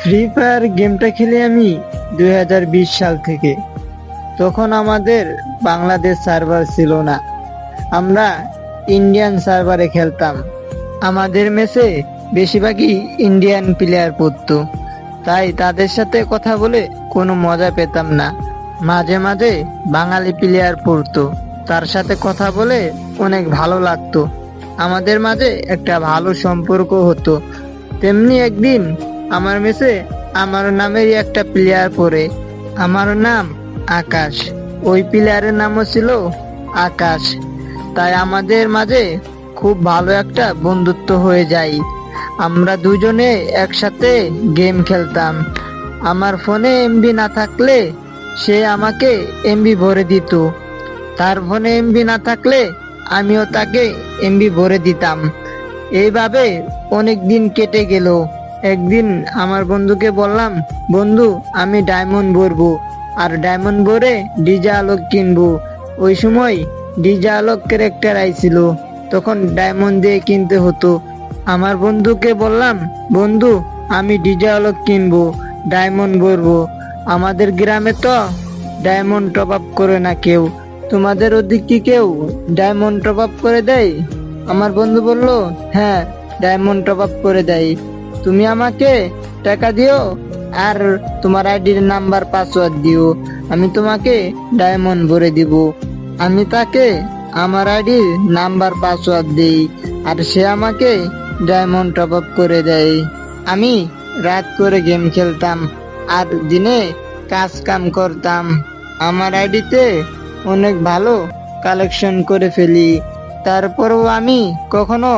Free fire গেমটা খেলি আমি 2020 সাল থেকে। তখন আমাদের বাংলাদেশ সার্ভার ছিল না, আমরা ইন্ডিয়ান সার্ভারে খেলতাম। আমাদের মেসে বেশিরভাগই ইন্ডিয়ান প্লেয়ার পড়তো, তাই তাদের সাথে কথা বলে কোনো মজা পেতাম না। মাঝে মাঝে বাঙালি প্লেয়ার পড়তো, তার সাথে কথা বলে অনেক ভালো লাগতো। আমাদের মাঝে একটা ভালো সম্পর্ক হতো। তেমনি একদিন আমার মেসে আমার নামেরই একটা প্লেয়ার পড়ে। আমার নাম আকাশ, ওই প্লেয়ারের নামও ছিল আকাশ। তাই আমাদের মাঝে খুব ভালো একটা বন্ধুত্ব হয়ে যায়। আমরা দুজনে একসাথে গেম খেলতাম। আমার ফোনে এমবি না থাকলে সে আমাকে এমবি ভরে দিত, তার ফোনে এমবি না থাকলে আমিও তাকে এমবি ভরে দিতাম। এইভাবে অনেক দিন কেটে গেল। একদিন আমার বন্ধুকে বললাম, বন্ধু আমি ডায়মন্ড ভরবো, আর ডায়মন্ড ভরে ডিজে আলোক কিনবো। ওই সময় ডিজে আলোক ক্যারেক্টার আইছিল, তখন ডায়মন্ড দিয়ে কিনতে হতো। আমার বন্ধুকে বললাম, বন্ধু আমি ডিজে আলোক কিনবো, ডায়মন্ড ভরবো। আমাদের গ্রামে তো ডায়মন্ড টপ আপ করে না কেউ, তোমাদের ওদিক কি কেউ ডায়মন্ড টপ আপ করে দেয়? আমার বন্ধু বলল, হ্যাঁ ডায়মন্ড টপ আপ করে দেয়। তুমি আমাকে টাকা দিও আর তোমার আইডির নাম্বার পাসওয়ার্ড দিও, আমি তোমাকে ডায়মন্ড ভরে দিব। আমি তাকে আমার আইডির নাম্বার পাসওয়ার্ড দিই, আর সে আমাকে ডায়মন্ড টপ আপ করে দেয়। আমি রাত করে গেম খেলতাম আর দিনে কাজ কাম করতাম। আমার আইডিতে অনেক ভালো কালেকশন করে ফেলি। তারপরেও আমি কখনো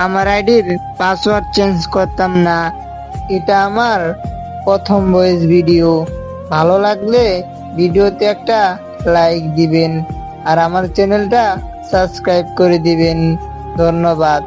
আমার আইডির পাসওয়ার্ড চেঞ্জ করতাম না। এটা আমার প্রথম ভয়েস ভিডিও। ভালো লাগলে ভিডিওতে একটা লাইক দিবেন আর আমার চ্যানেলটা সাবস্ক্রাইব করে দিবেন। ধন্যবাদ।